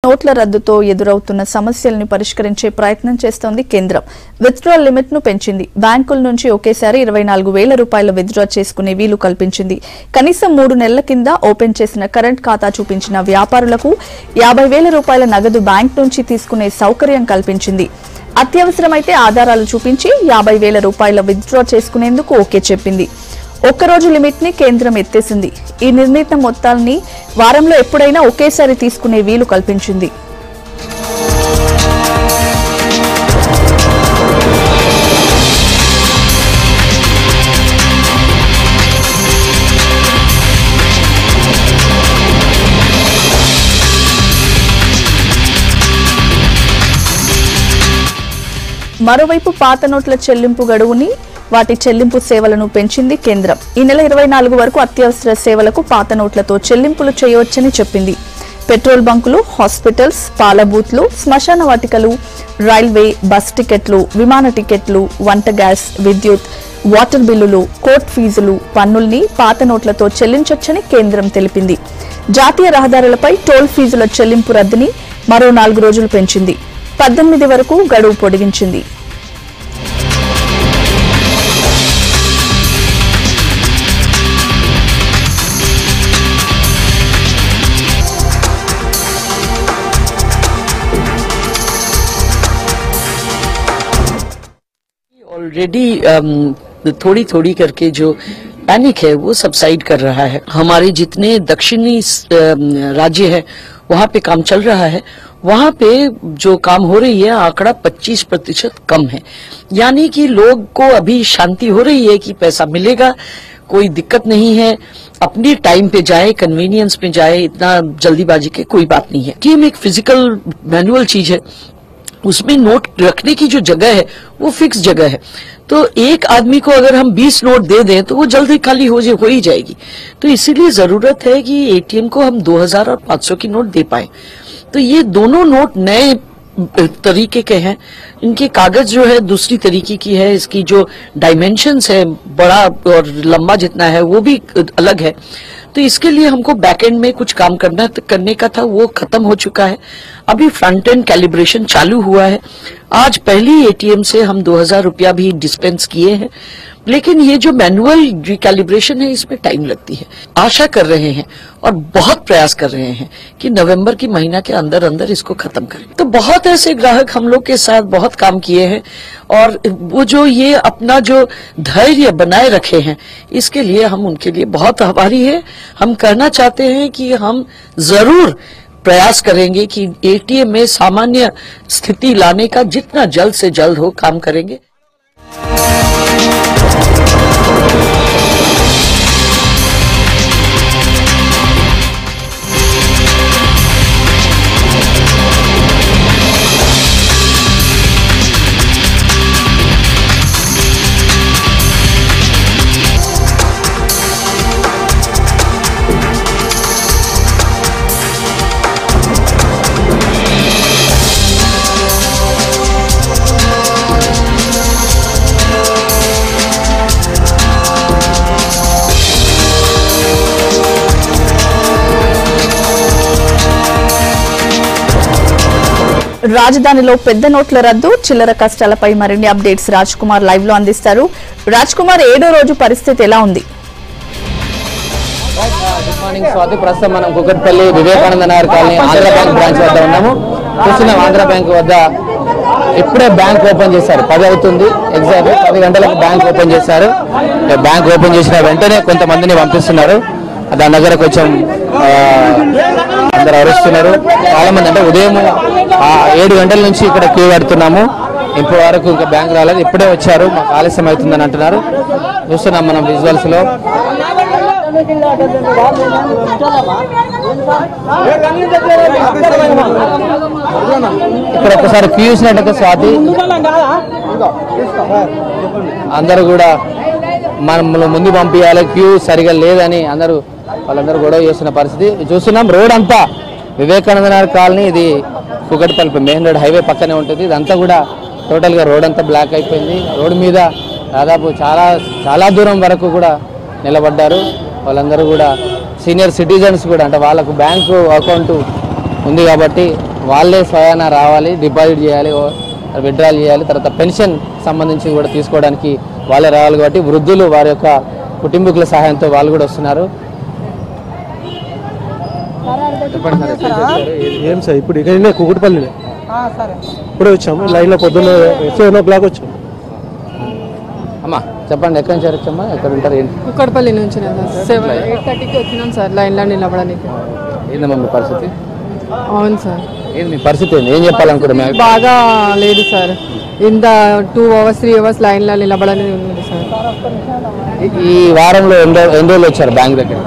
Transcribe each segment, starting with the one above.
నోట్ల రద్దుతో ఎదురవుతున్న సమస్యలను పరిష్కరించే ప్రయత్నం చేస్తోంది కేంద్రం. విత్డ్రాల్ లిమిట్ ను పెంచింది. బ్యాంకుల నుంచి ఒకేసారి 24,000 రూపాయల విత్డ్రా చేసుకునే వీలు కల్పించింది. కనీసం 3 నెలల కింద ఓపెన్ చేసిన కరెంట్ ఖాతా చూపించిన వ్యాపారులకు 50,000 రూపాయల నగదు బ్యాంక్ నుంచి తీసుకునే సౌకర్యం కల్పించింది. అత్యవసరమైతే ఆధారాలు చూపించి 50,000 రూపాయల విత్డ్రా చేసుకునేందుకు ఓకే చెప్పింది. ఒక్కరోజు లిమిట్ ని కేంద్రం ఎత్తేసింది. ఈ నిర్ణీత మొత్తాల్ని వారంలో ఎప్పుడైనా ఒకేసారి తీసుకునే వీలు కల్పించింది. మరోవైపు పాత నోట్ల చెల్లింపు గడువుని వాటి చెల్లింపు సేవలను పెంచింది కేంద్రం. ఈ నెల 24 వరకు అత్యవసర సేవలకు పాత నోట్లతో చెల్లింపులు చేయవచ్చని చెప్పింది. పెట్రోల్ బంకులు, హాస్పిటల్స్, పాల బూత్లు, శ్మశాన వాటికలు, రైల్వే, బస్ టికెట్లు, విమాన టికెట్లు, వంట గ్యాస్, విద్యుత్, వాటర్ బిల్లులు, కోర్టు ఫీజులు, పన్నుల్ని పాత నోట్లతో చెల్లించొచ్చని కేంద్రం తెలిపింది. జాతీయ రహదారులపై టోల్ ఫీజుల చెల్లింపు రద్దుని మరో 4 రోజులు పెంచింది. 18 వరకు గడువు పొడిగించింది. ऑलरेडी थोड़ी थोड़ी करके जो पैनिक है वो सबसाइड कर रहा है। हमारे जितने दक्षिणी राज्य है वहाँ पे काम चल रहा है, वहाँ पे जो काम हो रही है आंकड़ा 25% कम है। यानी कि लोग को अभी शांति हो रही है कि पैसा मिलेगा, कोई दिक्कत नहीं है, अपनी टाइम पे जाए, कन्वीनियंस पे जाए, इतना जल्दीबाजी के कोई बात नहीं है। कि एक फिजिकल मैनुअल चीज है, उसमें नोट रखने की जो जगह है वो फिक्स जगह है। तो एक आदमी को अगर हम 20 नोट दे दें तो वो जल्दी खाली हो ही जाएगी। तो इसीलिए जरूरत है कि एटीएम को हम 2000 और 500 की नोट दे पाए। तो ये दोनों नोट नए तरीके के हैं, इनके कागज जो है दूसरी तरीके की है, इसकी जो डायमेंशंस है बड़ा और लंबा जितना है वो भी अलग है। तो इसके लिए हमको बैक एंड में कुछ काम करने का था, वो खत्म हो चुका है। अभी फ्रंट एंड कैलिब्रेशन चालू हुआ है। आज पहली एटीएम से हम 2000 रुपया भी डिस्पेंस किए हैं, लेकिन ये जो मैनुअल रिकैलिब्रेशन है इसमें टाइम लगती है। आशा कर रहे हैं और बहुत प्रयास कर रहे हैं कि नवंबर की महीना के अंदर अंदर इसको खत्म करें। तो बहुत ऐसे ग्राहक हम लोग के साथ बहुत काम किए हैं और वो जो ये अपना जो धैर्य बनाए रखे हैं इसके लिए हम उनके लिए बहुत आभारी है। हम कहना चाहते हैं कि हम जरूर प्रयास करेंगे कि एटीएम में सामान्य स्थिति लाने का जितना जल्द से जल्द हो काम करेंगे। రాజధానిలో పెద్ద నోట్ల రద్దు, చిల్లర కష్టాలపై మరిన్ని అప్డేట్స్ రాజ్ కుమార్ లైవ్ లో అందిస్తారు. రాజ్ కుమార్, 7వ రోజు పరిస్థితి ఎలా ఉంది? Good morning Swathi. ప్రస్తుతం మనం Kukatpally Vivekananda Nagar colony Andhra bank branch వద్ద ఉన్నాము. చూస్తున్నాం ఆంధ్ర బ్యాంక్ వద్ద ఇప్పుడే బ్యాంక్ ఓపెన్ చేశారు. 10 అవుతుంది, ఎగ్జాక్ట్ 10 గంటలకు బ్యాంక్ ఓపెన్ చేశారు. బ్యాంక్ ఓపెన్ చేసిన వెంటనే కొంతమందిని పంపిస్తున్నారు. దాని దగ్గర కొంచెం అందరు అరుస్తున్నారు. చాలా మంది అంటే ఉదయం 7 గంటల నుంచి ఇక్కడ క్యూ కడుతున్నాము, ఇప్పటి వరకు ఇంకా బ్యాంక్ రాలేదు. ఇప్పుడే వచ్చారు, మాకు ఆలస్యం అవుతుందని అంటున్నారు. చూస్తున్నాం మనం విజువల్స్ లో. ఇక్కడ ఒకసారి క్యూ చూసినట్టయితే స్వాతి అందరూ కూడా మనల్ని ముందు పంపించాలి, క్యూ సరిగా లేదని వాళ్ళందరూ గొడవ చేస్తున్న పరిస్థితి చూస్తున్నాం. రోడ్ అంతా వివేకానంద నగర్ కాలనీ, ఇది కుకట్పల్లి మెయిన్ రోడ్ హైవే పక్కనే ఉంటుంది. ఇదంతా కూడా టోటల్గా రోడ్ అంతా బ్లాక్ అయిపోయింది. రోడ్ మీద దాదాపు చాలా దూరం వరకు కూడా నిలబడ్డారు. వాళ్ళందరూ కూడా సీనియర్ సిటిజన్స్ కూడా, అంటే వాళ్ళకు బ్యాంకు అకౌంట్ ఉంది కాబట్టి వాళ్ళే స్వయాన రావాలి, డిపాజిట్ చేయాలి, విత్డ్రాల్ చేయాలి, తర్వాత పెన్షన్ సంబంధించి కూడా తీసుకోవడానికి వాళ్ళే రావాలి. కాబట్టి వృద్ధులు వారి యొక్క కుటుంబీకుల సహాయంతో వాళ్ళు కూడా వస్తున్నారు. ఏం సార్ ఇప్పుడు ఇక్కడ కూకట్పల్లినే ఇప్పుడే వచ్చాము. లైన్లో పొద్దున్న 7 o'clock వచ్చాము. అమ్మా చెప్పండి, ఎక్కడి నుంచి వచ్చామ్మా, ఎక్కడ ఉంటారు, ఏంటి? కుక్కడపల్లి నుంచి 8:30కి వచ్చినాం సార్ లైన్లో నిలబడడానికి. ఏందమ్మా మీ పరిస్థితి? అవును సార్. ఏంది మీ పరిస్థితి ఏంది? ఏం చెప్పాలనుకుంటున్నా? బాగా లేదు సార్, ఇంత 2 hours 3 hours లైన్లో నిలబడని ఉంది సార్. ఈ వారంలో ఎన్ని రోజులు వచ్చారు బ్యాంక్ దగ్గర?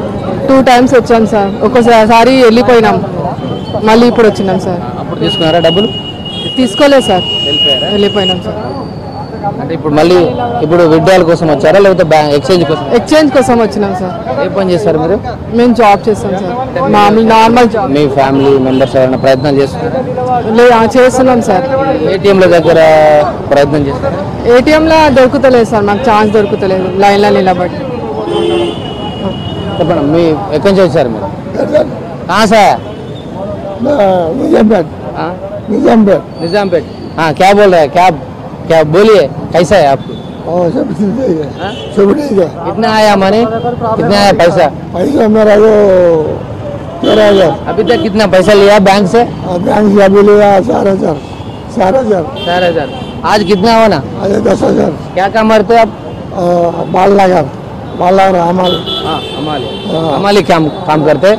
2 times వచ్చాం సార్. ఒక్కసారి వెళ్ళిపోయినాం, మళ్ళీ ఇప్పుడు వచ్చినాం సార్. అప్పుడు తీసుకున్నారా డబ్బులు? తీసుకోలేదు సార్, వెళ్ళిపోయినాం సార్. అంటే ఇప్పుడు మళ్ళీ ఇప్పుడు విత్డ్రాల్ కోసం వచ్చారా లేకపోతే ఎక్స్చేంజ్ కోసం? ఎక్స్చేంజ్ కోసం వచ్చినాం సార్. ఏ పని చేస్తారు మీరు? మేము జాబ్ చేస్తాం సార్, మామూలు నార్మల్ జాబ్. మీ ఫ్యామిలీ మెంబర్స్ ఏమైనా ప్రయత్నం చేస్తున్నారా? చేస్తున్నాం సార్. ఏటీఎంల దగ్గర ప్రయత్నం చేస్తారా? ఏటీఎంలో దొరుకుతలేదు సార్, మాకు ఛాన్స్ దొరుకుతలేదు లైన్లో నిలబడి. చెప్పండి, మీ ఎక్కడి నుంచి వచ్చారు మీరు? సార్ निजामपेट। हाँ क्या बोल रहे हैं, क्या बोलिए, कैसा है आपको? सब ठीक है। कितना आया मनी, कितना आया पैसा? पैसा मेरा वो 13,000। अभी तक कितना पैसा लिया बैंक से? बैंक से अभी लिया 4,000। आज कितना होना? आज 10,000। क्या काम करते हो आप? बाल लगा हमारे। हाँ हमारे काम करते हैं।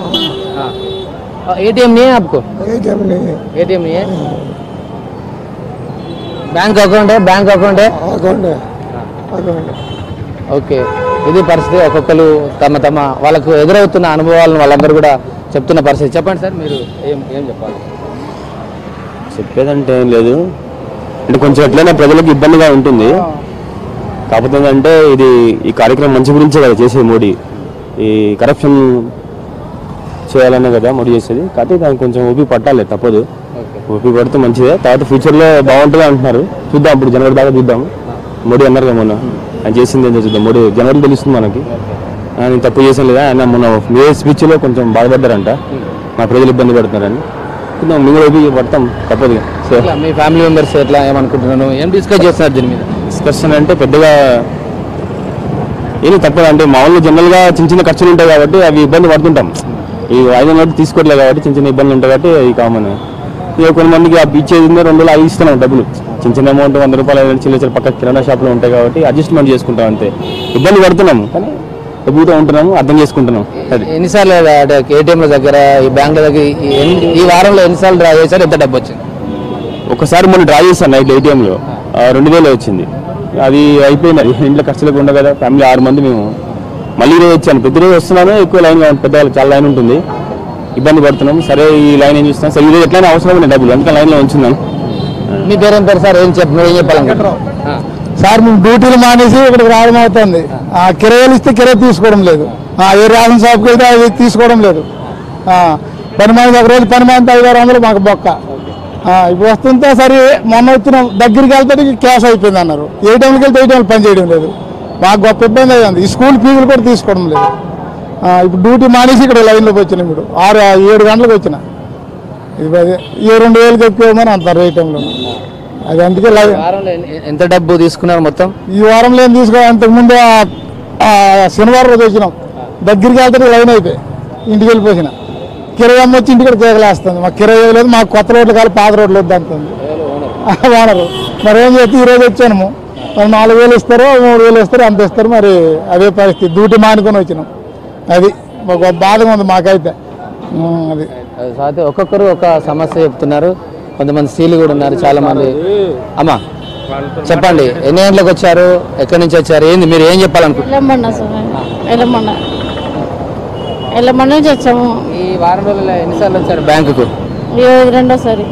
एटीएम नहीं है आपको? एटीएम नहीं है। एटीएम नहीं है, बैंक अकाउंट है? बैंक अकाउंट है, अकाउंट है। ఓకే, ఇది పరిస్థితి. ఒక్కొక్కరు తమ తమ వాళ్ళకు ఎదురవుతున్న అనుభవాలను వాళ్ళందరూ కూడా చెప్తున్న పరిస్థితి. చెప్పండి సార్, మీరు ఏం చెప్పాలి? చెప్పేదంటే ఏం లేదు, అంటే కొంచెం ఎట్లయినా ప్రజలకు ఇబ్బందిగా ఉంటుంది. కాకపోతే ఏంటంటే ఇది ఈ కార్యక్రమం మంచి గురించే కదా చేసేది మోడీ. ఈ కరప్షన్ చేయాలనే కదా మోడీ చేసేది. కాబట్టి దానికి కొంచెం ఓపి పట్టాలి, తప్పదు. ఓపి పడితే మంచిదే. తర్వాత ఫ్యూచర్లో బాగుంటుంది అంటున్నారు, చూద్దాం. ఇప్పుడు జనవరి దాకా చూద్దాం. మోడీ అన్నారు కదా మొన్న, ఆయన చేసింది ఏంటో చూద్దాం. మోడీ జనవరి తెలుస్తుంది మనకి, ఆయన తప్పు చేసాం లేదా. ఆయన మొన్న మే స్పీచ్లో కొంచెం బాధపడ్డారంట, మా ప్రజలు ఇబ్బంది పడుతున్నారని. చూద్దాం, మేము ఓపి పడతాం, తప్పదు. సో మీ ఫ్యామిలీ మెంబర్స్ ఎట్లా ఏమనుకుంటున్నాను, ఏం డిస్కస్ చేస్తున్నారు దీని మీద? డిస్కషన్ అంటే పెద్దగా ఏమి తప్పదు. అంటే మామూలుగా జనరల్గా చిన్న చిన్న ఖర్చులు ఉంటాయి కాబట్టి అవి ఇబ్బంది పడుతుంటాం. ఈ 500 తీసుకోవట్లేదు కాబట్టి చిన్న చిన్న ఇబ్బందులు ఉంటాయి కాబట్టి అది కామన్. ఇక కొంతమందికి ఇచ్చేది 2 రోజులు 5 ఇస్తున్నాం డబ్బులు, చిన్న చిన్న అమౌంట్ 100 రూపాయలు చిన్న చిన్న పక్క కిరాణా షాప్లో ఉంటాయి కాబట్టి అడ్జస్ట్మెంట్ చేసుకుంటాం అంతే. ఇబ్బంది పడుతున్నాము కానీ డబ్బుతో ఉంటున్నాము, అర్థం చేసుకుంటున్నాం. అది ఎన్నిసార్లు ఏటీఎంల దగ్గర, ఈ బ్యాంకుల దగ్గర ఈ వారంలో ఎన్నిసార్లు డ్రా చేశారు, ఎంత డబ్బు వచ్చింది? ఒకసారి మొన్న డ్రా చేశాను నైట్ ఏటీఎంలో, 2,000 వచ్చింది. అది అయిపోయింది. అది ఇంట్లో ఖర్చులకు ఉండదు కదా, ఫ్యామిలీ 6 మంది మేము. మళ్ళీ ఈరోజు వచ్చాను, ప్రతిరోజు వస్తున్నాను, ఎక్కువ లైన్ పెద్ద చాలా లైన్ ఉంటుంది, ఇబ్బంది పడుతున్నాము. సరే ఈ లైన్ ఏం చూస్తున్నాను, సరే ఈరోజు ఎట్లయినా అవసరం ఉన్నాయి డబ్బులు, అందుకని లైన్లో ఉంచున్నాను. మీ పేరేం పేరు సార్, ఏం చెప్పాలంటారు? సార్ మేము డ్యూటీలు మానేసి ఇక్కడికి రావడం అవుతుంది. కిరాయిలు ఇస్తే కిరాయి తీసుకోవడం లేదు, ఏ రేషన్ షాప్కి వెళ్తే అది తీసుకోవడం లేదు. పని మంది ఒక రోజు పని మంది 500-600 మాకు బొక్క. ఇప్పుడు వస్తుంటే సరే మొన్న వచ్చిన దగ్గరికి వెళ్తే క్యాష్ అయిపోయింది అన్నారు. ఏటీఎంకి వెళ్తే ఏటీఎంలు పని చేయడం లేదు, మాకు గొప్ప ఇబ్బంది అయ్యింది. ఈ స్కూల్ ఫీజులు కూడా తీసుకోవడం లేదు. ఇప్పుడు డ్యూటీ మానేసి ఇక్కడ లైన్లోకి వచ్చినాం. ఇప్పుడు 6-7 గంటలకు వచ్చిన, ఇది 2,000 ఎక్కువమని అంటారు ఏటీఎంలో. అది అందుకే ఎంత డబ్బు తీసుకున్నారు మొత్తం? ఈ వారంలో ఏం తీసుకోవాలి, అంతకుముందు శనివారం రోజు వచ్చినాం, దగ్గరికి వెళ్తే లైన్ అయిపోయి ఇంటికి వెళ్ళిపోయిన. కిరాయి అమ్మ వచ్చి ఇంటికి కిరాయిలేస్తుంది, మాకు కిరాయి లేదు, మాకు కొత్త రోడ్లు కాదు పాత రోడ్లు వద్దు అంటుంది ఓనరు. మరి ఏం చేస్తే ఈరోజు వచ్చాను, మరి 4,000 ఇస్తారు, 3,000 ఇస్తారు, అంత ఇస్తారు. మరి అదే పరిస్థితి, డ్యూటీ మానుకొని వచ్చినాం. అది ఒక బాధగా ఉంది మాకైతే. అది అయితే ఒక్కొక్కరు ఒక సమస్య చెప్తున్నారు. కొంతమంది స్త్రీలు కూడా ఉన్నారు, చాలా మంది. అమ్మా చెప్పండి, ఎన్ని గంటలకు వచ్చారు, ఎక్కడి నుంచి వచ్చారు, ఏంది మీరు ఏం చెప్పాలనుకుంటున్నారు? ఎల్లమన్న నుంచి వచ్చాము. ఈ వారం రోజుల్లో ఎన్నిసార్లు వచ్చారు బ్యాంకుకు? రెండోసారి.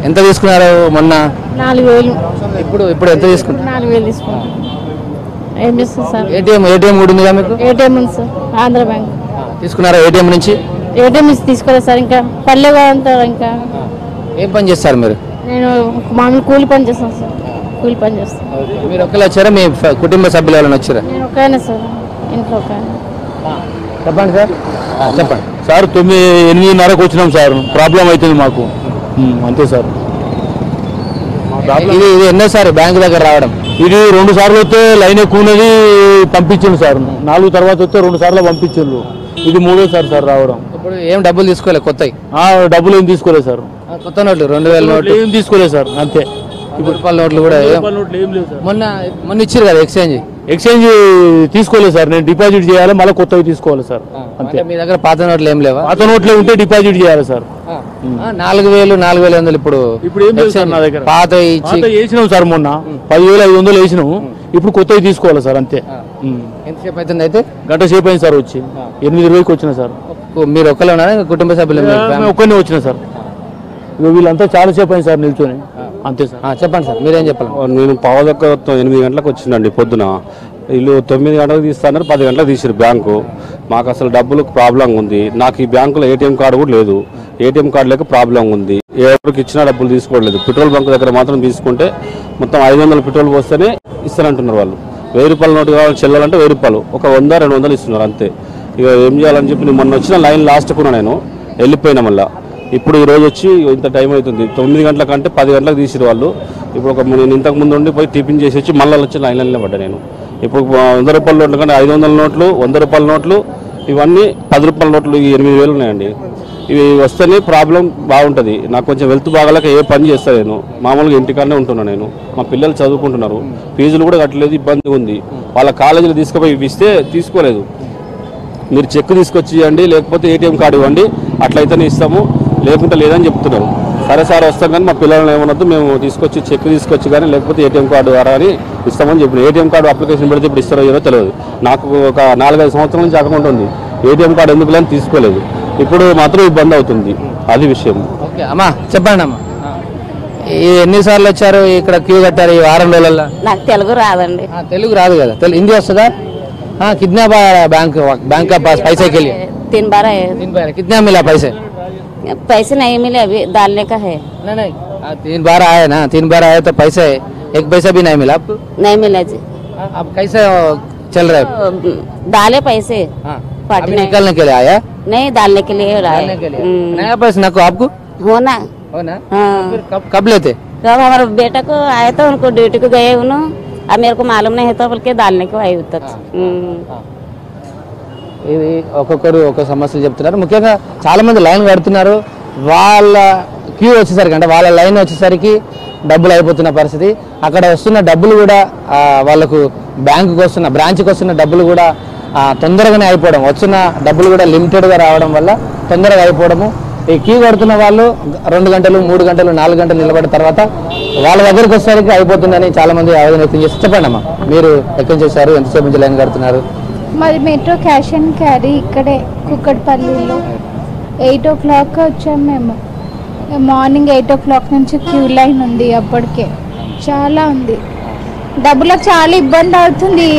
ఎంత తీసుకున్నారు మొన్న? 4,000. ఇప్పుడు ఎంత తీసుకున్నారు? 4,000 తీసుకున్నాం. ఏం చేస్తాం సార్? ఏటీఎం కూడా ఉందిగా మీకు? ఏటీఎం ఉంది సార్, ఆంధ్ర బ్యాంక్. తీసుకున్నారా ఏటీఎం నుంచి? ఏటీఎం నుంచి తీసుకోలేదు సార్, ఇంకా పల్లె అంటారు. ఇంకా ఏం పని చేస్తారు మీరు? నేను మామూలు కూలి పని చేస్తాను సార్, కూలి పని చేస్తాను. మీరు ఒక్కరు వచ్చారా, మీ కుటుంబ సభ్యులు ఎవరైనా వచ్చారా? నేను ఒక్కనే సార్, ఇంట్లో ఒక్కనే. చెప్పండి సార్. చెప్పండి సార్, 9-8:30కు వచ్చినాం సార్. ప్రాబ్లం అవుతుంది మాకు, అంతే సార్. ఇది ఎన్నోసారి బ్యాంక్ దగ్గర రావడం? ఇది 2 సార్లు వస్తే లైన్ ఎక్కువ ఉన్నది పంపించింది సార్. 4 తర్వాత వస్తే 2 సార్లు పంపించిండ్రు. ఇది 3వ సార్ రావడం. ఇప్పుడు ఏం డబ్బులు తీసుకోలేదు కొత్తవి? డబ్బులు ఏం తీసుకోలేదు సార్. కొత్త నోట్లు 2000 నోట్లు ఏం తీసుకోలేదు సార్. అంతే. ఇప్పుడు రూపాయల నోట్లు కూడా మొన్న ఇచ్చారు కదా ఎక్స్చేంజ్ తీసుకోలేదు సార్. నేను డిపాజిట్ చేయాలి, మళ్ళీ కొత్తవి తీసుకోవాలి సార్. అంతే. మీ దగ్గర పాత నోట్లు ఏం లేవా? పాత నోట్లే ఉంటే డిపాజిట్ చేయాలి సార్. 4000 4500 ఇప్పుడు ఏం లేదు సార్ నా దగ్గర. పాత ఇచ్చి వేసినాం సార్, మొన్న 10,500 వేసినాము. ఇప్పుడు కొత్తవి తీసుకోవాలి సార్. అంతే. ఎంతసేపు అవుతుంది? అయితే గంట సేపు అయింది సార్. వచ్చి 8:20కి వచ్చిన సార్. మీరు ఒక్కరే ఉన్నారా, కుటుంబ సభ్యులు? ఒక్కనే వచ్చిన సార్. వీళ్ళంతా చాలా సేపు అయింది సార్ నిల్చొని. అంతే సార్. చెప్పండి సార్, మీరేం చెప్పాలి? నేను పావుదక్క 8 గంటలకు వచ్చిందండి పొద్దున. వీళ్ళు 9 గంటలకు తీస్తాన్నారు, 10 గంటలకు తీసారు బ్యాంకు. మాకు అసలు డబ్బులకు ప్రాబ్లం ఉంది. నాకు ఈ బ్యాంకులో ఏటీఎం కార్డు కూడా లేదు. ఏటీఎం కార్డు లేక ప్రాబ్లం ఉంది. ఎవరికి ఇచ్చినా డబ్బులు తీసుకోవట్లేదు. పెట్రోల్ బంక్ దగ్గర మాత్రం తీసుకుంటే మొత్తం 500 పెట్రోల్ పోస్తేనే ఇస్తానంటున్నారు వాళ్ళు. 1000 రూపాయల నోటు కావాలి చెల్లాలంటే 1000 రూపాయలు, ఒక 100 200 ఇస్తున్నారు అంతే. ఇక ఏం చేయాలని చెప్పి నేను మొన్న వచ్చిన లైన్ లాస్ట్కున్నా, నేను వెళ్ళిపోయినా. మళ్ళీ ఇప్పుడు ఈ రోజు వచ్చి ఇంత టైం అవుతుంది. 9 గంటల కంటే 10 గంటలకు తీసిరు వాళ్ళు. ఇప్పుడు నేను ఇంతకు ముందు ఉండి పోయి టిఫిన్ చేసి వచ్చి మళ్ళీ వచ్చి లైన్లోనే పడ్డా నేను. ఇప్పుడు 100 రూపాయల నోట్లు కంటే 500 నోట్లు, 100 రూపాయల నోట్లు, ఇవన్నీ 10 రూపాయల నోట్లు 8,000 ఉన్నాయండి. ఇవి వస్తేనే ప్రాబ్లం బాగుంటుంది. నాకు కొంచెం వెల్త్ బాగాలేక ఏ పని చేస్తాను నేను. మామూలుగా ఇంటికాడనే ఉంటున్నాను నేను. మా పిల్లలు చదువుకుంటున్నారు, ఫీజులు కూడా కట్టలేదు, ఇబ్బంది ఉంది. వాళ్ళ కాలేజీలో తీసుకుపోయి ఇస్తే తీసుకోలేదు. మీరు చెక్ తీసుకొచ్చి ఇవ్వండి, లేకపోతే ఏటీఎం కార్డు ఇవ్వండి, అట్లయితేనే ఇస్తాము, లేకుంటే లేదని చెప్తున్నారు. సరే సార్ వస్తాం కానీ మా పిల్లలను ఏమనొద్దు, మేము తీసుకొచ్చి చెక్ తీసుకొచ్చి కానీ లేకపోతే ఏటీఎం కార్డు ద్వారా అని ఇస్తామని చెప్పిన. ఏటీఎం కార్డు అప్లికేషన్ పెడితే ఇప్పుడు ఇస్తారో ఏదో తెలియదు. నాకు ఒక 4-5 సంవత్సరాల నుంచి అకౌంట్ ఉంది. ఏటీఎం కార్డు ఎందుకు లేని తీసుకోలేదు. ఇప్పుడు మాత్రం ఇబ్బంది అవుతుంది. అది విషయం. ఓకే అమ్మా, చెప్పండి అమ్మా. ఎన్నిసార్లు వచ్చారు ఇక్కడ, క్యూ కట్టారు ఈ వారం రోజుల్లో? నాకు తెలుగు రాదండి. తెలుగు రాదు కదా, హిందీ వస్తుందా? कितना बार बैंक का पास पैसे के लिए? 3 बार है। 3 बार? कितना मिला पैसे? पैसे नहीं मिले, अभी डालने का है। नहीं 3 बार आए ना, 3 बार आए तो पैसे 1 पैसा भी नहीं मिला आपको? नहीं मिला जी। अब कैसे चल रहा है? डाले पैसे अभी निकलने के लिए आया? नहीं, डालने के लिए नया पैसा ना को आपको होना। हाँ, कब लेते? जब हमारे बेटा को आया तो उनको ड्यूटी को गए उन्होंने, अब मेरे को मालूम नहीं है तो बल्कि डालने को आई तक। ఇది ఒక్కొక్కరు ఒక్కొక్క సమస్యలు చెప్తున్నారు. ముఖ్యంగా చాలా మంది లైన్ కడుతున్నారు. వాళ్ళ క్యూ వచ్చేసరికి, అంటే వాళ్ళ లైన్ వచ్చేసరికి డబ్బులు అయిపోతున్న పరిస్థితి. అక్కడ వస్తున్న డబ్బులు కూడా వాళ్ళకు బ్యాంకుకి వస్తున్న, బ్రాంచ్కి వస్తున్న డబ్బులు కూడా తొందరగానే అయిపోవడం, వచ్చిన డబ్బులు కూడా లిమిటెడ్గా రావడం వల్ల తొందరగా అయిపోవడము. ఈ క్యూ కడుతున్న వాళ్ళు 2 గంటలు 3 గంటలు 4 గంటలు నిలబడిన తర్వాత వాళ్ళ దగ్గరికి వచ్చేసరికి అయిపోతుందని చాలా మంది ఆవేదన వ్యక్తం చేసి. చెప్పండి అమ్మా, మీరు ఎక్కడి నుంచి వచ్చారు, ఎంతసేపు నుంచి లైన్ కడుతున్నారు? మాది మెట్రో క్యాష్ అండ్ క్యారీ ఇక్కడే కుక్కట్పల్లిలో. 8 o'clock వచ్చాము మేము. మార్నింగ్ 8 o'clock నుంచి క్యూ లైన్ ఉంది. అప్పటికే చాలా ఉంది. డబ్బులకు చాలా ఇబ్బంది అవుతుంది.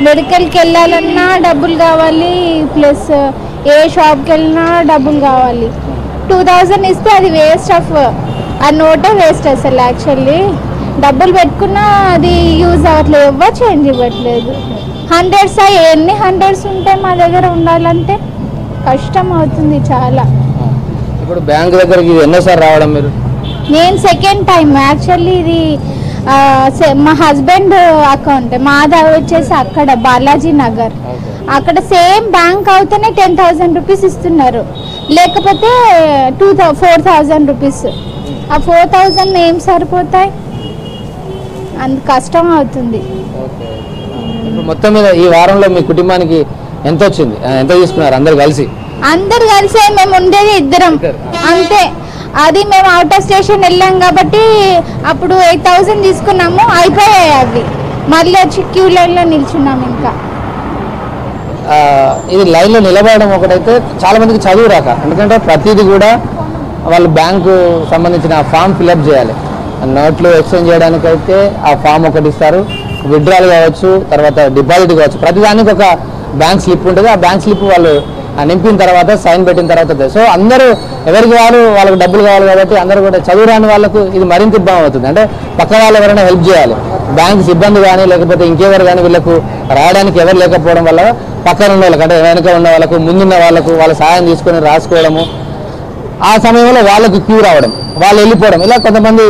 మెడికల్కి వెళ్ళాలన్నా డబ్బులు కావాలి, ప్లస్ ఏ షాప్కి వెళ్ళినా డబ్బులు కావాలి. 2000 ఇస్తే అది వేస్ట్ ఆఫ్, ఆ నోటే వేస్ట్ అసలు. యాక్చువల్లీ డబ్బులు పెట్టుకున్నా అది యూజ్ అవ్వట్లేదు, ఎవ్వరు చేంజ్ ఇవ్వట్లేదు. 100s ఎన్ని 100s ఉంటాయి మా దగ్గర ఉండాలంటే కష్టం అవుతుంది చాలా. ఇప్పుడు బ్యాంక్ దగ్గరికి ఎన్నోసారి రావడం మీరు? నేను సెకండ్ టైం. యాక్చువల్లీ ఇది మా హస్బెండ్ అకౌంట్, మాది వచ్చేసి అక్కడ బాలాజీ నగర్. అక్కడ సేమ్ బ్యాంక్ అవుతేనే 10,000 రూపీస్ ఇస్తున్నారు, లేకపోతే 4,000 రూపీస్. ఆ 4,000 ఏం సరిపోతాయి, అంత కష్టం అవుతుంది. మొత్తం మీద ఈ వారంలో మీ కుటుంబానికి ఎంత వచ్చింది, ఎంత తీసుకున్నారు అందరు కలిసి? అందరు కలిసి మేము ఉండేది 2 అంతే. అది మేము అవుట్ ఆఫ్ స్టేషన్ వెళ్ళాం కాబట్టి అప్పుడు 8,000 తీసుకున్నాము, అయిపోయాయి అవి. మళ్ళీ వచ్చి క్యూ లైన్లో నిల్చున్నాము. ఇంకా ఇది లైన్లో నిలబడడం ఒకటైతే చాలా మందికి చదువు రాక, ఎందుకంటే ప్రతిదీ కూడా వాళ్ళు బ్యాంకు సంబంధించిన ఫామ్ ఫిలప్ చేయాలి. నోట్లు ఎక్స్చేంజ్ చేయడానికైతే ఆ ఫామ్ ఒకటి ఇస్తారు, విత్డ్రాల్ కావచ్చు, తర్వాత డిపాజిట్ కావచ్చు, ప్రతిదానికి ఒక బ్యాంక్ స్లిప్ ఉంటుంది. ఆ బ్యాంక్ స్లిప్ వాళ్ళు నింపిన తర్వాత సైన్ పెట్టిన తర్వాత. సో అందరూ ఎవరికి వాళ్ళకి డబ్బులు కావాలి కాబట్టి అందరూ కూడా చదువు రాని వాళ్ళకు ఇది మరింత ఇబ్బంది అవుతుంది. అంటే పక్క వాళ్ళు ఎవరైనా హెల్ప్ చేయాలి, బ్యాంక్ సిబ్బంది కానీ లేకపోతే ఇంకెవరు కానీ వీళ్ళకు రాయడానికి ఎవరు లేకపోవడం వల్ల పక్కన ఉన్న వాళ్ళకి, అంటే వెనక ఉన్న వాళ్ళకు, ముందున్న వాళ్ళకు వాళ్ళ సహాయం తీసుకొని రాసుకోవడము. ఆ సమయంలో వాళ్ళకు క్యూ రావడం, వాళ్ళు వెళ్ళిపోవడం, ఇలా కొంతమంది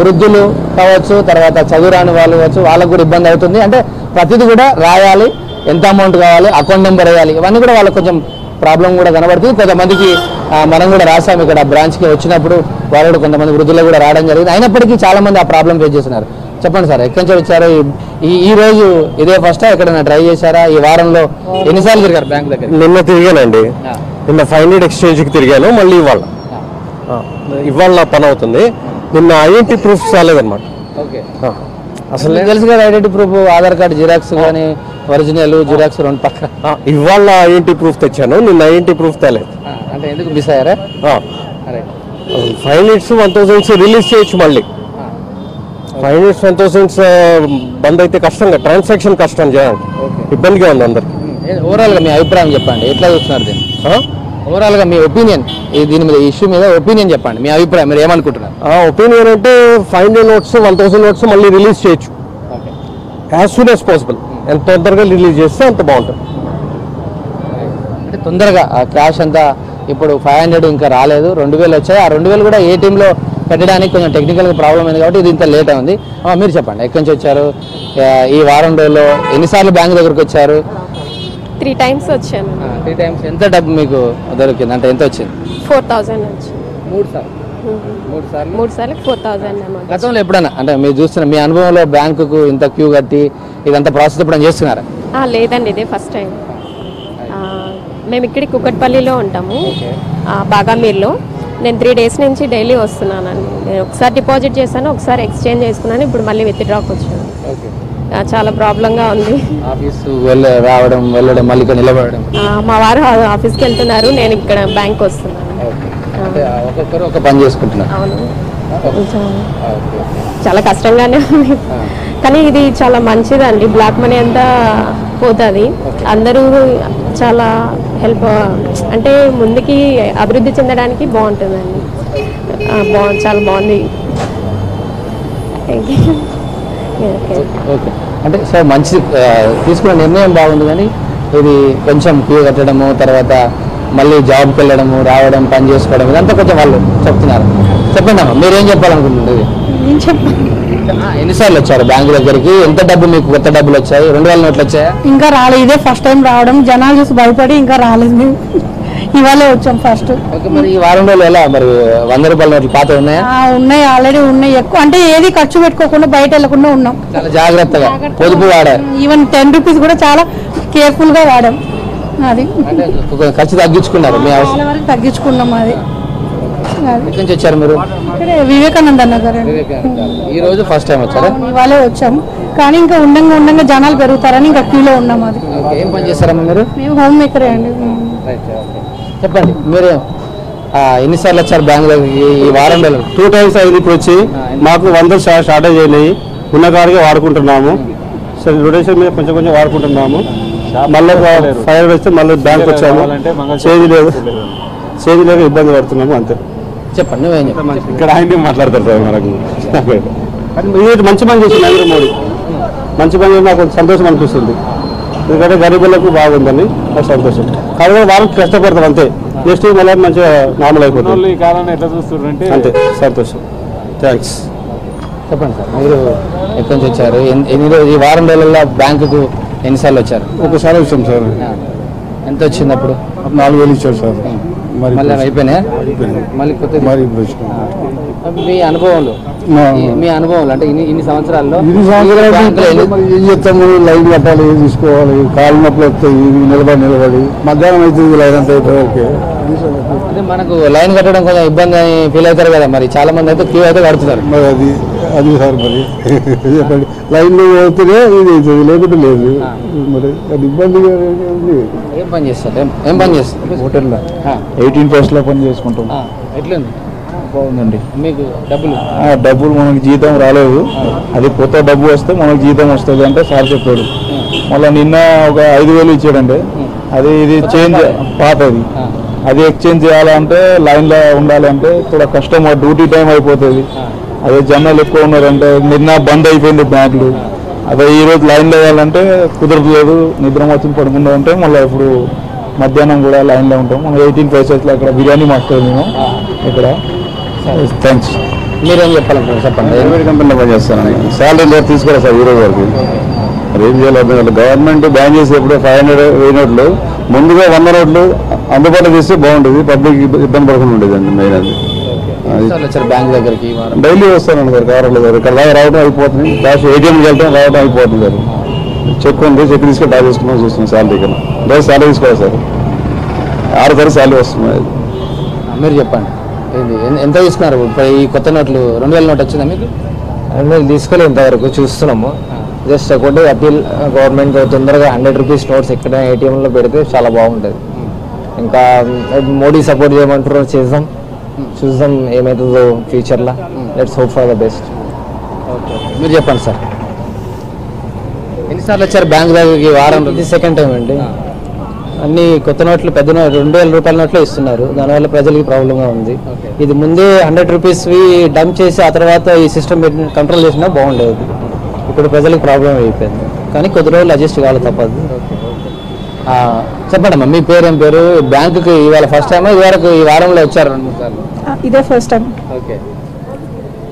వృద్ధులు కావచ్చు, తర్వాత చదువురాని వాళ్ళు కావచ్చు, వాళ్ళకు కూడా ఇబ్బంది అవుతుంది. అంటే ప్రతిదీ కూడా రాయాలి, ఎంత అమౌంట్ కావాలి, అకౌంట్ నెంబర్ వేయాలి, ఇవన్నీ కూడా వాళ్ళకి కొంచెం ప్రాబ్లం కూడా కనబడుతుంది. కొంతమందికి మనం కూడా రాసాం ఇక్కడ బ్రాంచ్కి వచ్చినప్పుడు, వాళ్ళు కూడా కొంతమంది వృద్ధులు కూడా రావడం జరిగింది. అయినప్పటికీ చాలా మంది ఆ ప్రాబ్లం ఫేస్ చేస్తున్నారు. చెప్పండి సార్, ఎక్కడి నుంచి వచ్చారు? ఈ రోజు ఇదే ఫస్టా ఎక్కడైనా ట్రై చేశారా? ఈ వారంలో ఎన్నిసార్లు తిరిగారు బ్యాంక్ దగ్గర? నిన్న తిరిగానండి, నిన్న 500 ఎక్స్చేంజ్కి తిరిగాను, మళ్ళీ ఇవాళ నా పని అవుతుంది. నిన్న ఐడెంటిటీ ప్రూఫ్ చాలేదన్నమాట. ఓకే, అసలు తెలుసు కదా identity proof, Aadhaar card xerox కానీ ఒరిజినల్ జిరాక్స్ రెండు పక్క. ఇవాళ ఐడెంటిటీ ప్రూఫ్ తెచ్చాను, నిన్న ఐడెంటిటీ ప్రూఫ్ తేలేదు. అంటే ఎందుకు మిస్ అయ్యారా? 5 minutes 1000 రిలీజ్ చేయొచ్చు, మళ్ళీ 5 minutes 1000 బంద్ అయితే కష్టంగా, ట్రాన్సాక్షన్ కష్టం చేయాలి, ఇబ్బందిగా ఉంది అందరికి. ఓవరాల్గా మీ అభిప్రాయం చెప్పండి, ఎట్లా చూస్తున్నారు దీన్ని? ఓవరాల్గా మీ ఒపీనియన్ దీని మీద, ఇష్యూ మీద ఒపీనియన్ చెప్పండి, మీ అభిప్రాయం, మీరు ఏమనుకుంటున్నారు? ఒపీనియన్ అంటే 500 notes 1000 notes మళ్ళీ రిలీజ్ చేయొచ్చు యాజ్ సూన్ యాజ్ పాసిబుల్. ఎంత తొందరగా రిలీజ్ చేస్తే అంత బాగుంటుంది. అంటే తొందరగా ఆ క్యాష్ అంతా ఇప్పుడు 500 ఇంకా రాలేదు, 2000 వచ్చాయి. ఆ 2000 కూడా ఏటీఎంలో పెట్టడానికి కొంచెం టెక్నికల్గా ప్రాబ్లం అయింది కాబట్టి ఇది ఇంత లేట్ అయింది. మీరు చెప్పండి, ఎక్కడి నుంచి వచ్చారు? ఈ వారం రోజుల్లో ఎన్నిసార్లు బ్యాంక్ దగ్గరకు వచ్చారు? 3 times వచ్చాను. 3 times. ఎంత డబ్బు మీకు దొరికింది, అంటే ఎంత వచ్చింది? 4000 వచ్చింది. 3 సార్లు 4000 అమౌంట్. గతంలో ఎప్పుడైనా అంటే మీరు చూస్తున్న మీ అనుభవంలో బ్యాంకుకు ఇంత క్యూ కట్టి ఇదంతా ప్రాసెస్ ఎప్పుడైనా చేస్తున్నారా? లేదండి, ఇదే ఫస్ట్ టైం. మేము ఇక్కడ కుక్కట్పల్లిలో ఉంటాము, బాగామీర్లో. నేను 3 days నుంచి డైలీ వస్తున్నానండి. నేను ఒకసారి డిపాజిట్ చేశాను, ఒకసారి ఎక్స్చేంజ్ చేసుకున్నాను, ఇప్పుడు మళ్ళీ విత్డ్రాకి వచ్చాను. చాలా ప్రాబ్లంగా ఉంది. ఆఫీసు రావడం వెళ్ళడం, మళ్ళీ ఇక్కడ నిలబడడం. మా వారు ఆఫీస్కి వెళ్తున్నారు, నేను ఇక్కడ బ్యాంక్ వస్తున్నాను. ఒక్కొక్కరు ఒక పని చేసుకుంటున్నారు. అవును, చాలా కష్టంగానే ఉంది, కానీ ఇది చాలా మంచిదండి. బ్లాక్ మనీ అంతా పోతుంది, అందరూ చాలా హెల్ప్, అంటే ముందుకి అభివృద్ధి చెందడానికి బాగుంటుందండి. చాలా బాగుంది. ఓకే, అంటే సార్ మంచి తీసుకున్న నిర్ణయం బాగుంది, కానీ ఇది కొంచెం క్యూ కట్టడము, తర్వాత మళ్ళీ జాబ్కి వెళ్ళడము, రావడం, పని చేసుకోవడం, ఇదంతా కొంచెం వాళ్ళు చెప్తున్నారు. చెప్పండి అమ్మా, మీరేం చెప్పాలనుకుంటున్నారు? ఎన్నిసార్లు వచ్చారు బ్యాంకు దగ్గరికి? ఎంత డబ్బు మీకు కొత్త డబ్బులు వచ్చాయి? 2000 notes వచ్చాయా? ఇంకా రాలేదు, ఇదే ఫస్ట్ టైం రావడం. జనాలు చూసి భయపడి ఇంకా రాలేదు, ఇవాళే వచ్చాం ఫస్ట్. మరి ఈ వారం రోజులు ఎలా మరి 100 రూపాయల నోట్లు పాత ఉన్నాయా? ఉన్నాయి, ఆల్రెడీ ఉన్నాయి. ఎక్కువ అంటే ఏది ఖర్చు పెట్టుకోకుండా బయట వెళ్ళకుండా ఉన్నాం, చాలా జాగ్రత్తగా పొదుపు వాడారు. ఈవెన్ 10 rupees కూడా చాలా కేర్ఫుల్ గా వాడాం. అది ఖర్చు తగ్గించుకున్నారు, మీ అవసరం వరకు తగ్గించుకున్నాం. అది ఎక్కడి నుంచి వచ్చారు మీరు? ఇక్కడ వివేకానంద నగర్. ఈ రోజు ఫస్ట్ టైం వచ్చారా? ఇవాళే వచ్చాం, కానీ ఇంకా ఉండంగా జనాలు పెరుగుతారని ఇంకా క్యూలో ఉన్నాం. అది ఏం పని చేస్తారమ్మా మీరు? మేము హోమ్ మేకరే అండి. చెప్పండి, మీరు ఎన్నిసార్లు వచ్చారు బ్యాంక్ దగ్గరికి ఈ వారం రోజులు? 2 times అయింది ఇప్పుడు వచ్చి. మాకు 100 షార్టేజ్ అయినాయి, ఉన్న కాడిగా వాడుకుంటున్నాము. సరే, రొటేషన్ మీద కొంచెం వాడుకుంటున్నాము. మళ్ళీ 5 వస్తే మళ్ళీ బ్యాంక్ వచ్చాము, చేంజ్ లేక ఇబ్బంది పడుతున్నాము, అంతే. చెప్పండి, నువ్వేం చెప్పండి. ఇక్కడ ఆయన మాట్లాడతారు మనకు. మంచి పని చేసింది నరేంద్ర మోడీ, మంచి పని చేసి నాకు సంతోషం అనిపిస్తుంది. ఎందుకంటే గరీబులకు బాగుందని నాకు సంతోషం. కాబట్టి వాళ్ళకి కష్టపడతాం అంతే, నెక్స్ట్ మళ్ళీ మంచిగా నార్మల్ అయిపోతుంది. ఈ కాలాన్ని ఎట్లా చూస్తుంటే అంతే, సంతోషం. థ్యాంక్స్. చెప్పండి సార్, మీరు ఎక్కడి నుంచి వచ్చారు? ఈ వారం రోజుల్లో బ్యాంకుకు ఎన్నిసార్లు వచ్చారు? ఒకసారి వచ్చాం సార్. ఎంత వచ్చింది అప్పుడు? 4000 ఇచ్చారు సార్. మళ్ళీ అయిపోయినాయా? మళ్ళీ కొత్త మీ అనుభవంలో అంటే ఇన్ని సంవత్సరాల్లో ఏం చెప్తాము? లైన్ కట్టాలి, తీసుకోవాలి, కాలు నొప్పులు వస్తాయి, నిలబడి మధ్యాహ్నం అవుతుంది, లైన్ అంతా అయితే ఓకే. అంటే మనకు లైన్ కట్టడం కొంచెం ఇబ్బంది అని ఫీల్ అవుతారు కదా, మరి చాలా మంది అయితే క్యూ అయితే కడుతున్నారు. మరి అది సార్, మరి చెప్పండి, లైన్లో అవుతుందే ఇది అవుతుంది, లేకుంటే లేదు. మరి అది ఇబ్బందిగా ఉంది. ఏం పని చేస్తారు? హోటల్లో 18 posts పని చేసుకుంటాం. ఎట్లుంది? బాగుందండి. మీకు డబ్బులు మనకి జీతం రాలేదు, అది కొత్త డబ్బు వస్తే మనకు జీతం వస్తుంది అంటే సార్ చెప్పాడు. మళ్ళీ నిన్న ఒక 5000 ఇచ్చాడండి, అది ఇది చేంజ్ పాతది, అది ఎక్స్చేంజ్ చేయాలంటే లైన్లో ఉండాలంటే కూడా కష్టం, డ్యూటీ టైం అయిపోతుంది. అదే జనాలు ఎక్కువ ఉన్నారంటే నిన్న బంద్ అయిపోయింది బ్యాంకులు, అదే ఈరోజు లైన్లో వేయాలంటే కుదరలేదు. నిద్ర మొత్తం పడుకుండా ఉంటే మళ్ళీ ఇప్పుడు మధ్యాహ్నం కూడా లైన్లో ఉంటాం. మనం 18 paisa అక్కడ బిర్యానీ మాస్టర్ మేము ఇక్కడ థ్యాంక్స్. మీరేం చెప్పాలంటారు చెప్పండి. ప్రైవేట్ కంపెనీలో పనిచేస్తాను. శాలరీ తీసుకోవాలి సార్ ఈ రోజు వరకు. మరి ఏం చేయాలి? గవర్నమెంట్ బ్యాన్ చేసేప్పుడు 500 1000 నోట్లు ముందుగా 100 నోట్లు అందుబాటులో తీస్తే బాగుంటుంది. పబ్లిక్ ఇబ్బంది పడకుండా ఉండేది అండి మెయిన్ అది. వచ్చారు బ్యాంక్ దగ్గరికి డైలీ వస్తానండి సార్. కావాలి సార్ ఇక్కడ దాకా రావడం అయిపోతుంది. క్యాష్ ఏటీఎంకి వెళ్తాం రావడం అయిపోతుంది సార్. చెక్ ఉంది, చెక్ తీసుకొని డ్రా చేసుకున్నాం చూస్తున్నాం. శాలరీ కన్నా రోజు శాలరీ తీసుకోవాలి సార్. 6 సార్లు శాలరీ వస్తుంది. మీరు చెప్పండి ఎంత తీసుకున్నారు ఇప్పుడు ఈ కొత్త నోట్లు? 2000 నోట్ వచ్చిందా మీకు? మేము తీసుకోలేదు ఇంతవరకు, చూస్తున్నాము. జస్ట్ ఒకటి అపీల్ గవర్నమెంట్ తొందరగా 100 రూపీస్ నోట్స్ ఎక్కడ ఏటీఎంలో పెడితే చాలా బాగుంటుంది. ఇంకా మోడీ సపోర్ట్ చేయమంటారు, చేద్దాం, చూద్దాం ఏమవుతుందో ఫ్యూచర్లో. Let's hope for the best. మీరు చెప్పండి సార్, ఎన్నిసార్లు వచ్చారు బ్యాంక్ దగ్గరికి వారం? ఇది సెకండ్ టైం అండి. అన్ని కొత్త నోట్లు పెద్ద 2000 రూపాయల నోట్లు ఇస్తున్నారు, దానివల్ల ప్రజలకి ప్రాబ్లంగా ఉంది. ఇది ముందే 100 రూపీస్వి డంప్ చేసి ఆ తర్వాత ఈ సిస్టమ్ పెట్టి కంట్రోల్ చేసినా బాగుండేది. ఇప్పుడు ప్రజలకు ప్రాబ్లం అయిపోయింది, కానీ కొద్ది రోజులు అడ్జస్ట్ కావాలి, తప్పదు. చెప్పండి అమ్మా, మీ పేరు ఏం పేరు? బ్యాంకుకి ఇవాళ ఫస్ట్ టైమా ఇదివరకు ఈ వారంలో వచ్చారు 2-3 సార్లు? ఇదే ఫస్ట్ టైం. ఓకే,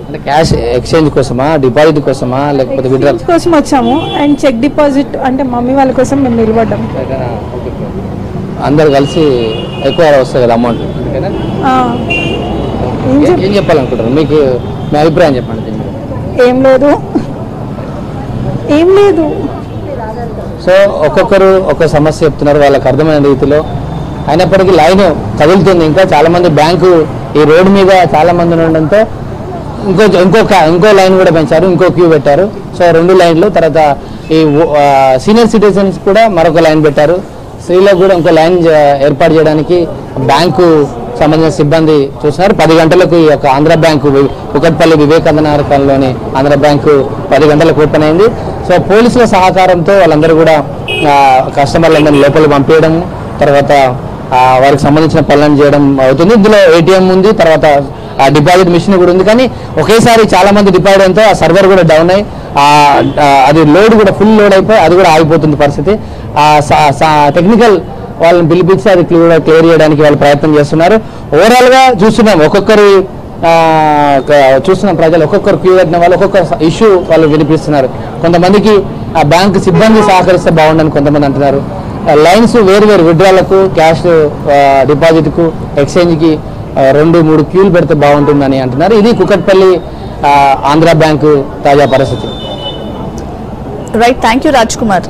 అంటే క్యాష్ ఎక్స్చేంజ్ కోసమా, డిపాజిట్ కోసమా, లేకపోతే విత్డ్రా కోసం వచ్చాము? అండ్ చెక్ డిపాజిట్ అంటే మమ్మీ వాళ్ళ కోసం మేము నిలబడ్డాం. అందరు కలిసి ఎక్కువ వస్తుంది కదా అమౌంట్. ఏం చెప్పాలనుకుంటారు? మీకు మీ అభిప్రాయం చెప్పండి. ఏం లేదు, ఏం లేదు. సో ఒక్కొక్కరు ఒక్క సమస్య చెప్తున్నారు వాళ్ళకి అర్థమైన రీతిలో. అయినప్పటికీ లైన్ కదులుతుంది. ఇంకా చాలామంది బ్యాంకు ఈ రోడ్డు మీద చాలామంది ఉండడంతో ఇంకో లైన్ కూడా పెంచారు, ఇంకో క్యూ పెట్టారు. సో 2 లైన్లు, తర్వాత ఈ సీనియర్ సిటిజన్స్ కూడా మరొక లైన్ పెట్టారు. స్త్రీలకు కూడా ఇంకో లైన్ ఏర్పాటు చేయడానికి బ్యాంకు సంబంధించిన సిబ్బంది చూస్తున్నారు. 10 గంటలకు ఈ యొక్క ఆంధ్ర బ్యాంకు కుకట్పల్లి వివేకానంద నగరంలోని ఆంధ్ర బ్యాంకు 10 గంటలకు ఓపెన్ అయింది. సో పోలీసుల సహకారంతో వాళ్ళందరూ కూడా కస్టమర్లందరినీ లోపలికి పంపించడం, తర్వాత వారికి సంబంధించిన పనులను చేయడం అవుతుంది. ఇందులో ఏటీఎం ఉంది, తర్వాత డిపాజిట్ మిషన్ కూడా ఉంది. కానీ ఒకేసారి చాలా మంది డిపాజిట్ అయితే ఆ సర్వర్ కూడా డౌన్ అయ్యి అది లోడ్ కూడా ఫుల్ లోడ్ అయిపోయి అది కూడా ఆగిపోతుంది పరిస్థితి. టెక్నికల్ వాళ్ళని పిలిపించి అది క్లియర్ చేయడానికి వాళ్ళు ప్రయత్నం చేస్తున్నారు. ఓవరాల్గా చూస్తున్నాం చూస్తున్నాం ప్రజలు ఒక్కొక్కరు క్యూ కట్టిన వాళ్ళు ఒక్కొక్క ఇష్యూ వాళ్ళు వినిపిస్తున్నారు. కొంతమందికి ఆ బ్యాంకు సిబ్బంది సహకరిస్తే బాగుండని కొంతమంది అంటున్నారు. లైన్స్ వేరు విత్డ్రాలకు, క్యాష్ డిపాజిట్కు, ఎక్స్చేంజ్కి 2-3 క్యూలు పెడితే బాగుంటుందని అంటున్నారు. ఇది కుకట్పల్లి ఆంధ్ర బ్యాంకు తాజా పరిస్థితి. Right, thank you Raj Kumar.